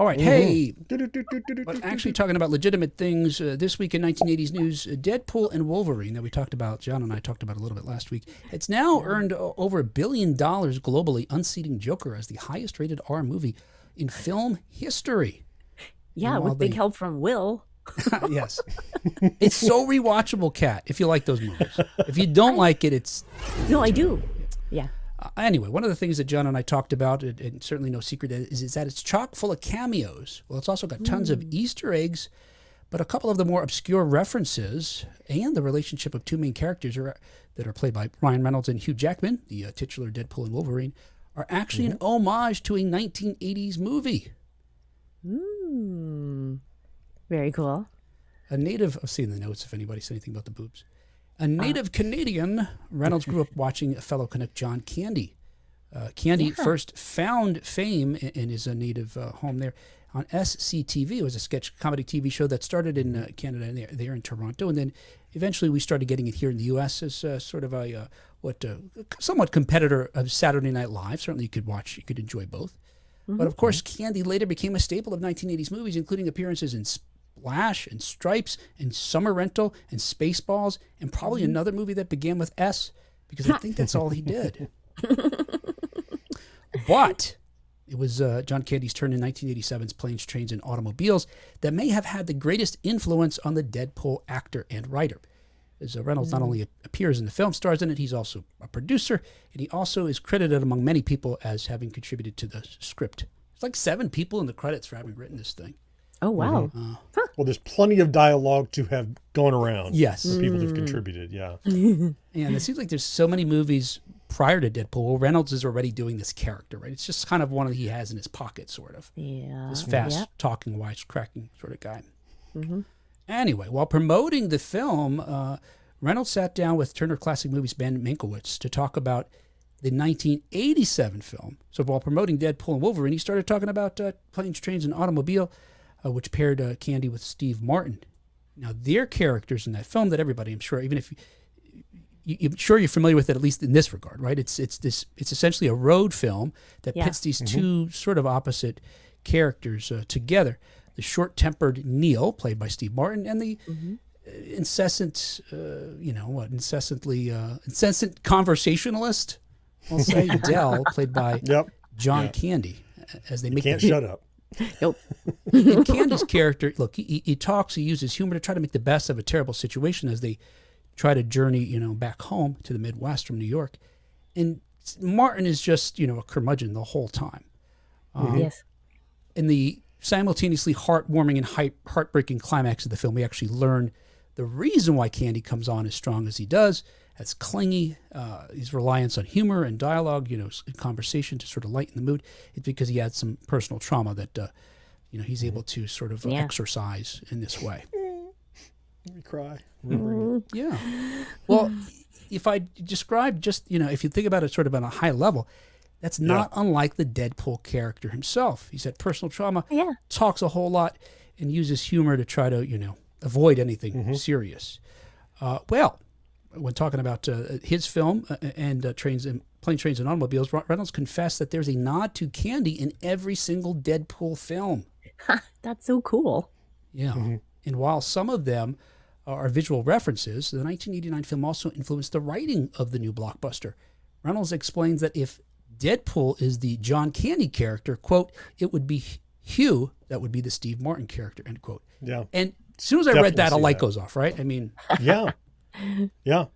All right, hey, but actually talking about legitimate things, this week in 1980s news, Deadpool and Wolverine that we talked about, John and I talked about a little bit last week, it's now earned over $1 billion globally, unseating Joker as the highest rated R movie in film history. Yeah, with big help from Will. Yes. It's so rewatchable, Kat, if you like those movies. If you don't like it, it's... No, I do. Yeah. Anyway, one of the things that John and I talked about, and certainly no secret, is that it's chock full of cameos. Well, it's also got tons of Easter eggs, but a couple of the more obscure references and the relationship of two main characters that are played by Ryan Reynolds and Hugh Jackman, the titular Deadpool and Wolverine, are actually an homage to a 1980s movie. Very cool. A native, I'll see in the notes if anybody said anything about the boobs. A native Canadian, Reynolds grew up watching a fellow Canuck, John Candy. Candy first found fame in his native home there on SCTV. It was a sketch comedy TV show that started in Canada and there in Toronto. And then eventually we started getting it here in the U.S. as sort of a somewhat competitor of Saturday Night Live. Certainly you could enjoy both. But of course, Candy later became a staple of 1980s movies, including appearances in Splash and Stripes and Summer Rental and Spaceballs and probably another movie that began with S, because I think that's all he did. But it was John Candy's turn in 1987's Planes, Trains, and Automobiles that may have had the greatest influence on the Deadpool actor and writer. As Reynolds not only appears in the film, stars in it, he's also a producer, and he also is credited among many people as having contributed to the script. There's like 7 people in the credits for having written this thing. Oh, wow. Well, there's plenty of dialogue to have gone around. Yes. For people who've contributed, yeah. And it seems like there's so many movies prior to Deadpool. Well, Reynolds is already doing this character, right? It's just kind of one that he has in his pocket, sort of. Yeah. This fast-talking, wisecracking sort of guy. Anyway, while promoting the film, Reynolds sat down with Turner Classic Movies band Mankiewicz to talk about the 1987 film. So while promoting Deadpool and Wolverine, he started talking about Planes, Trains, and Automobile, which paired Candy with Steve Martin. Now, their characters in that film that everybody, I'm sure, even if I'm sure you're familiar with it, at least in this regard, right? It's essentially a road film that pits these two sort of opposite characters together. The short-tempered Neal, played by Steve Martin, and the incessant conversationalist, I'll say, Dell, played by John Candy, as they make can't shut up. Nope. And Candy's character, look, he talks, he uses humor to try to make the best of a terrible situation as they try to journey, back home to the Midwest from New York. And Martin is just, a curmudgeon the whole time. Yes. In the simultaneously heartwarming and heartbreaking climax of the film, we actually learn the reason why Candy comes on as strong as he does, as clingy, his reliance on humor and dialogue, conversation to sort of lighten the mood. It's because he had some personal trauma that, he's able to sort of exercise in this way. Let me cry. Yeah. Well, if I describe just, if you think about it sort of on a high level, that's not unlike the Deadpool character himself. He's had personal trauma, talks a whole lot, and uses humor to try to, avoid anything serious. When talking about his film and Planes, Trains, and Automobiles, Reynolds confessed that there's a nod to Candy in every single Deadpool film. That's so cool. Yeah. And while some of them are visual references, the 1989 film also influenced the writing of the new blockbuster. Reynolds explains that if Deadpool is the John Candy character, quote, it would be Hugh that would be the Steve Martin character, end quote. Yeah. And as soon as I read that, a light goes off, right? I mean... Yeah. Yeah.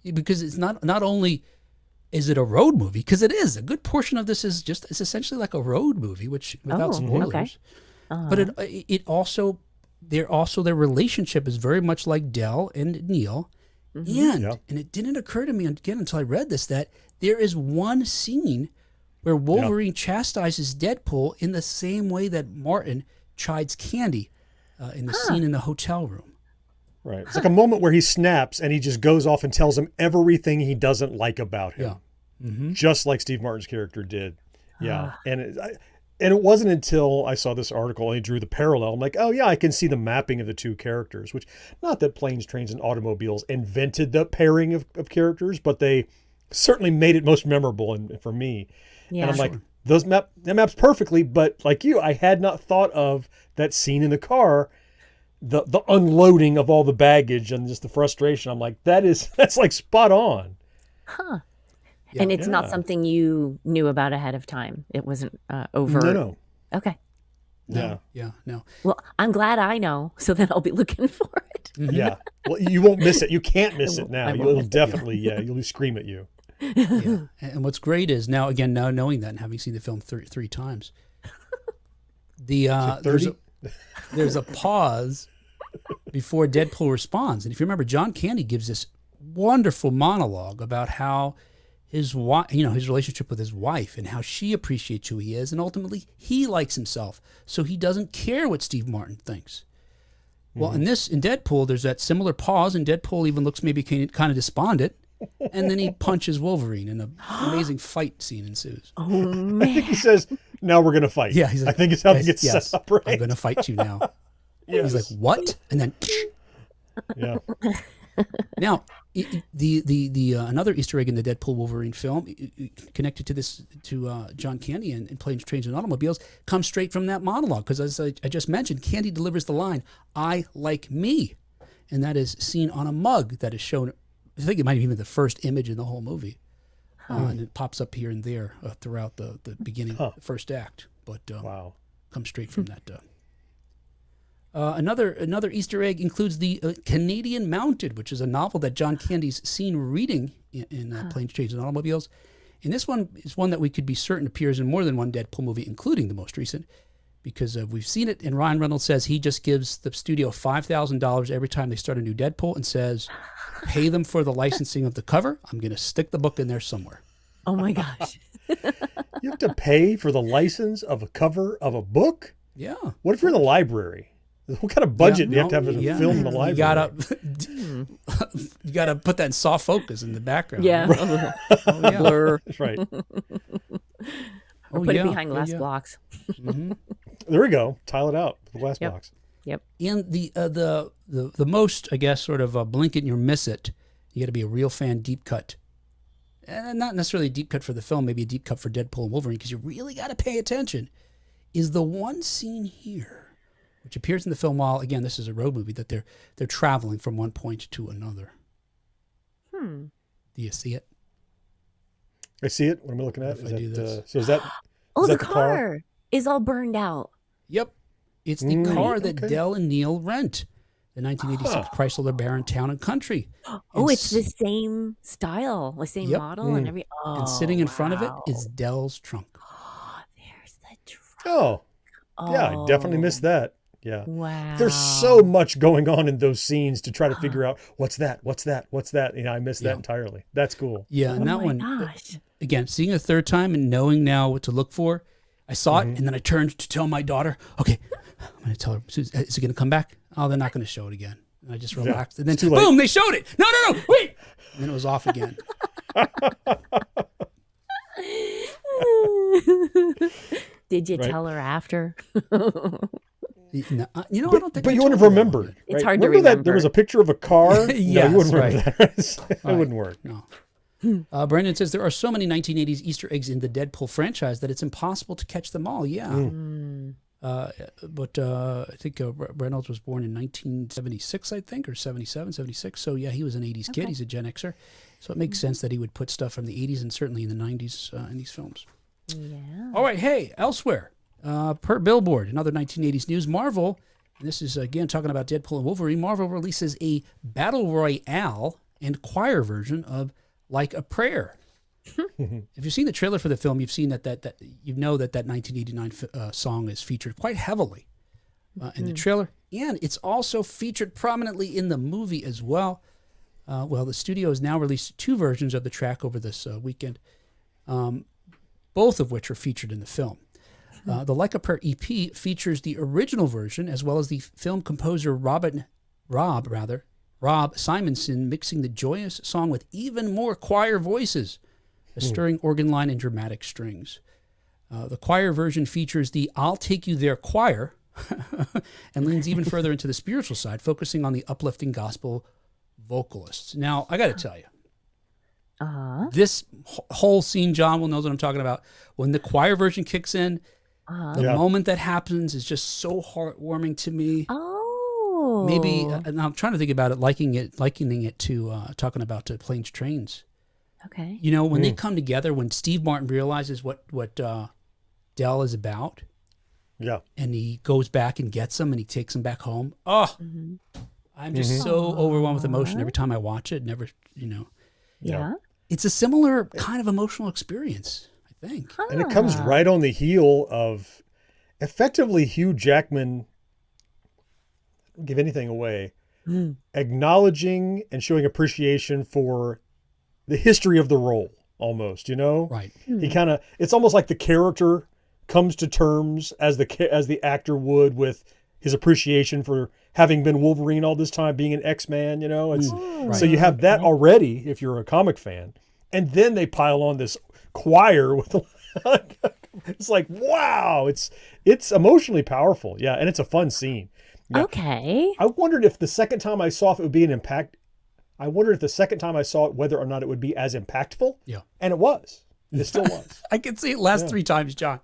Because it's not only is it a road movie, because it is. A good portion of this is it's essentially like a road movie, which without spoilers. Okay. But it also, their relationship is very much like Dell and Neal. And it didn't occur to me again until I read this, that there is one scene where Wolverine chastises Deadpool in the same way that Martin chides Candy in the scene in the hotel room. Right. It's like a moment where he snaps and he just goes off and tells him everything he doesn't like about him. Yeah. Just like Steve Martin's character did. Yeah. And it wasn't until I saw this article and he drew the parallel. I'm like, oh yeah, I can see the mapping of the two characters, which not that Planes, Trains, and Automobiles invented the pairing of characters, but they certainly made it most memorable for me. Yeah. And I'm like, that maps perfectly. But like you, I had not thought of that scene in the car, the unloading of all the baggage and just the frustration. I'm like, that's like spot on. Huh. Yeah. And it's not something you knew about ahead of time. It wasn't overt. No. Okay. No. No. Well, I'm glad I know, so then I'll be looking for it. Yeah. Well, you won't miss it. You can't miss it now. I won't You'll miss it. definitely, you'll scream at you. Yeah. And what's great is now knowing that and having seen the film three times, there's a pause before Deadpool responds. And if you remember, John Candy gives this wonderful monologue about how his relationship with his wife and how she appreciates who he is, and ultimately he likes himself, so he doesn't care what Steve Martin thinks. Well, in Deadpool, there's that similar pause, and Deadpool even looks maybe kind of despondent, and then he punches Wolverine, and an amazing fight scene ensues. Oh, man. I think he says, "Now we're gonna fight." Yeah, he's like, I think it's how it gets set up. Right? I'm gonna fight you now. Yes. He's like, what? And then, Yeah. now, the another Easter egg in the Deadpool Wolverine film connected to John Candy and Planes, Trains, and Automobiles comes straight from that monologue, because as I just mentioned, Candy delivers the line, "I like me," and that is seen on a mug that is shown. I think it might have been the first image in the whole movie, and it pops up here and there throughout the beginning, the first act. But Wow. comes straight from that. Another Easter egg includes the Canadian Mounted, which is a novel that John Candy's seen reading in Planes, Trains, and Automobiles. And this one is one that we could be certain appears in more than one Deadpool movie, including the most recent, because we've seen it. And Ryan Reynolds says he just gives the studio $5,000 every time they start a new Deadpool and says, pay them for the licensing of the cover. I'm going to stick the book in there somewhere. Oh, my gosh. You have to pay for the license of a cover of a book? Yeah. What if you're in the librbrary? What kind of budget do you have to have in a film in the library? You gotta put that in soft focus in the background. Yeah. Oh, yeah. Blur. That's right. Or put it behind glass blocks. Mm-hmm. There we go. Tile it out with the glass box. Yep. And the most, I guess, sort of blink it and you miss it. You got to be a real fan deep cut. And not necessarily a deep cut for the film, maybe a deep cut for Deadpool and Wolverine, because you really got to pay attention, is the one scene here, which appears in the film while, again, this is a road movie, that they're traveling from one point to another. Do you see it? I see it. What am I looking at? If I do this. So is that? Oh, is the that car is all burned out. Yep. It's the car that okay. Dell and Neal rent. The 1986 Chrysler LeBaron Town and Country. Oh, it's the same style, the same model and every. Oh, and sitting in front of it is Dell's trunk. Oh, there's the trunk. Oh, yeah, I definitely missed that. Yeah. Wow. There's so much going on in those scenes to try to figure out what's that. You know, I missed that entirely. That's cool. Yeah, and that one, gosh. again, seeing it a third time and knowing now what to look for, I saw it and then I turned to tell my daughter, okay, I'm going to tell her, is it going to come back? Oh, they're not going to show it again. And I just relaxed. And then, boom, they showed it. No, wait. And then it was off again. Did you tell her after? No, I don't think. But you wouldn't have remembered. It's right? hard to remember remember. that there was a picture of a car. Yes, you wouldn't right. remember that. It wouldn't work. No. Brandon says there are so many 1980s Easter eggs in the Deadpool franchise that it's impossible to catch them all. Yeah. But I think Reynolds was born in 1976, I think, or 77, 76. So, yeah, he was an 80s kid. He's a Gen Xer. So it makes sense that he would put stuff from the 80s and certainly in the 90s in these films. Yeah. All right. Hey, elsewhere, per Billboard, another 1980s news, Marvel, and this is, again, talking about Deadpool and Wolverine, Marvel releases a Battle Royale and choir version of Like a Prayer. If you've seen the trailer for the film, you've seen that you know that 1989 song is featured quite heavily in the trailer, and it's also featured prominently in the movie as well. The studio has now released two versions of the track over this weekend, both of which are featured in the film. The Like a Prayer EP features the original version as well as the film composer Rob Simonson mixing the joyous song with even more choir voices, a stirring organ line, and dramatic strings. The choir version features the I'll Take You There choir and leans even further into the spiritual side, focusing on the uplifting gospel vocalists. Now, I got to tell you, This whole scene, John will know what I'm talking about. When the choir version kicks in, the moment that happens is just so heartwarming to me. Oh, maybe, and I'm trying to think about it, likening it to talking about Planes, Trains. Okay. You know, when they come together, when Steve Martin realizes what Dell is about, and he goes back and gets him, and he takes him back home. Oh, I'm just so overwhelmed with emotion every time I watch it. Never, you know. Yeah. It's a similar kind of emotional experience, I think. And it comes right on the heel of effectively Hugh Jackman, don't give anything away, acknowledging and showing appreciation for the history of the role almost, you know? Right. He kind of, it's almost like the character comes to terms as the actor would with his appreciation for having been Wolverine all this time, being an X-Man, you know? It's so you have that already if you're a comic fan. And then they pile on this choir with it's like, wow, it's emotionally powerful. Yeah, and it's a fun scene. Yeah. Okay. I wondered if the second time I saw it would be an impact. I wondered if the second time I saw it, whether or not it would be as impactful. Yeah. And it was. It still was. I can see it last 3 times, John.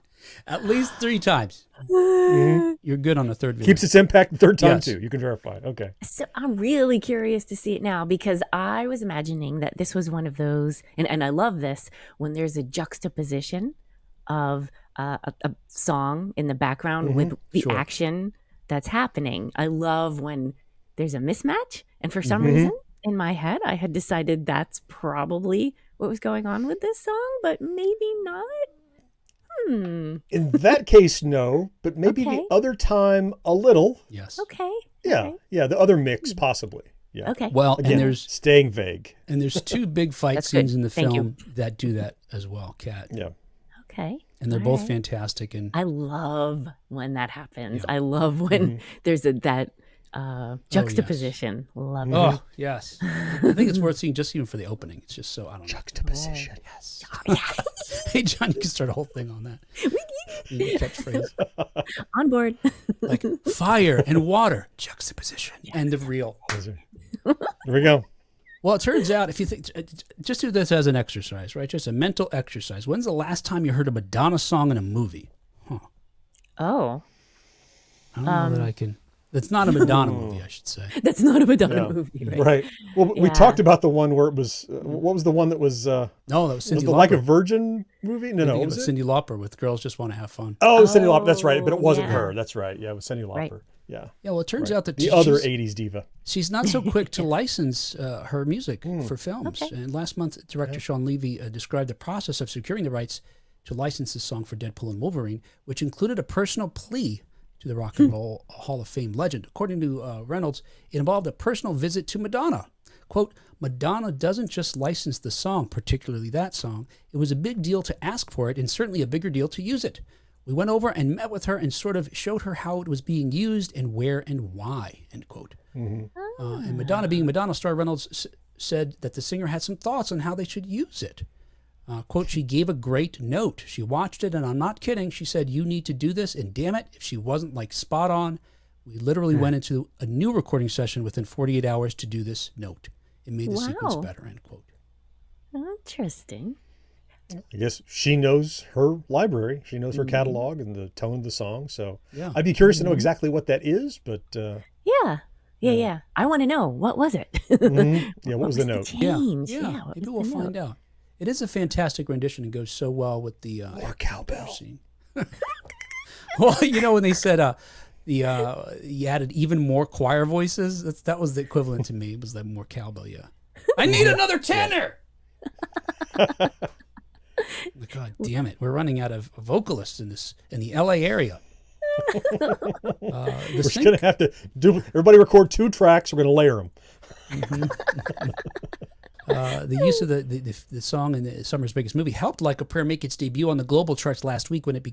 At least 3 times. You're good on the third video. Keeps its impact the third time too. You can verify it. Okay. So I'm really curious to see it now because I was imagining that this was one of those, and I love this, when there's a juxtaposition of a song in the background with the action that's happening. I love when there's a mismatch, and for some reason in my head I had decided that's probably what was going on with this song, but maybe not. In that case, no, but maybe the other time a little. Yes. Okay. Yeah. Okay. Yeah. The other mix possibly. Yeah. Okay. Well, Again, and there's staying vague. And there's 2 big fight That's scenes good. in the Thank film that do that as well, Kat. Yeah. Okay. And they're both fantastic. And I love when that happens. I love when there's that juxtaposition. Love it. oh, yes. I think it's worth seeing just even for the opening. It's just so, I don't know. Juxtaposition. Yes. Hey, John, you can start a whole thing on that. Catchphrase. On board. Like fire and water, juxtaposition. End of reel. There we go. Well, it turns out, if you think, just do this as an exercise, right? Just a mental exercise. When's the last time you heard a Madonna song in a movie? Oh. I don't know that I can. That's not a Madonna movie, I should say. That's not a Madonna movie, right? Right. Well, we talked about the one where it was, what was the one that was, No, that was Cyndi Lauper. Like a Virgin movie? No, it was was it? Cyndi Lauper with Girls Just Want to Have Fun. Oh, it was Cyndi Lauper. That's right. But it wasn't yeah. her. That's right. Yeah, it was Cyndi Lauper. Right. Yeah. Yeah, well, it turns out that The other 80s diva. she's not so quick to license her music for films. Okay. And last month, director Sean Levy described the process of securing the rights to license this song for Deadpool and Wolverine, which included a personal plea to the Rock and Roll Hall of Fame legend. According to Reynolds, it involved a personal visit to Madonna. Quote, Madonna doesn't just license the song, particularly that song. It was a big deal to ask for it and certainly a bigger deal to use it. We went over and met with her and sort of showed her how it was being used and where and why, end quote. And Madonna, being Madonna star, Reynolds said that the singer had some thoughts on how they should use it. Quote, she gave a great note. She watched it, and I'm not kidding. She said, you need to do this, and damn it, if she wasn't like spot on, we literally went into a new recording session within 48 hours to do this note. It made the sequence better, end quote. Interesting. I guess she knows her library. She knows her catalog and the tone of the song. So I'd be curious to know exactly what that is, but... Yeah. I want to know. What was it? Yeah, what was the note? Change? Yeah, maybe we'll find out. It is a fantastic rendition and goes so well with the More cowbell scene. Well, you know when they said he added even more choir voices, that was the equivalent to me. It was that more cowbell. Yeah, I need another tenor. God damn it, we're running out of vocalists in the LA area. We're just gonna have to do. Everybody record 2 tracks. We're gonna layer them. The use of the song in the summer's biggest movie helped Like a Prayer make its debut on the global charts last week when it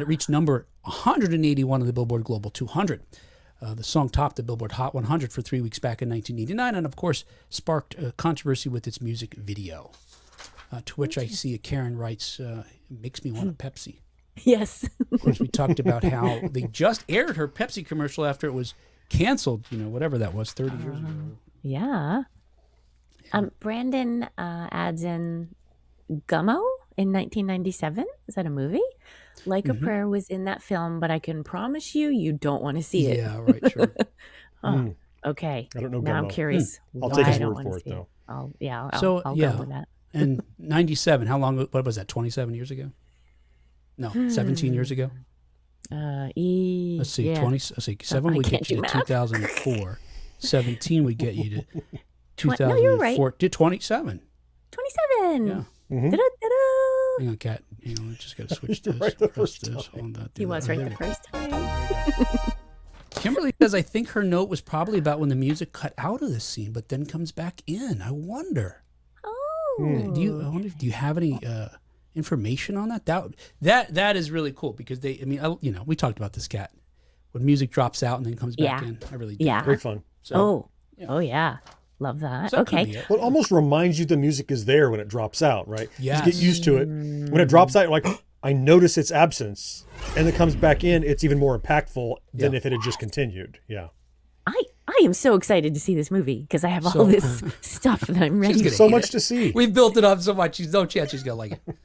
reached number 181 on the Billboard Global 200. The song topped the Billboard Hot 100 for 3 weeks back in 1989 and, of course, sparked controversy with its music video, to which I see Karen writes, it makes me want a Pepsi. Yes. Of course, we talked about how they just aired her Pepsi commercial after it was canceled, whatever that was, 30 years ago. Yeah. Brandon adds in Gummo in 1997. Is that a movie? Like a Prayer was in that film, but I can promise you don't want to see it. Yeah, right, sure. Okay. I don't know Now I'm Gummo. curious. I'll why take his I don't word wanna for it, see though. I'll yeah. go with that. And 97, how long, what was that, 27 years ago? No, 17 years ago? Let's see, yeah. 20, let's see, 7 would can't get you do to math. 2004. 17 would get you to 2004. No, you're right. To 27. 27. Yeah. Da-da-da-da. Hang on, Kat. Hang on, I just got to switch this. Right the press first this. time. Hold on, He do was that. right the first time. Kimberly says, I think her note was probably about when the music cut out of this scene, but then comes back in. I wonder. Oh. Do you have any information on that? That is really cool because we talked about this, Kat. When music drops out and then comes back in. I really do. Yeah. Great fun. So, Oh yeah. Love that. so that could Okay. be it. Well, it almost reminds you the music is there when it drops out, right? Yes. You get used to it. When it drops out, you're like, I notice its absence. And it comes back in, it's even more impactful than if it had just continued. Yeah. I am so excited to see this movie because I have all this stuff that I'm ready gonna to So hate much it. to see. We've built it up so much. There's no chance she's going to like it.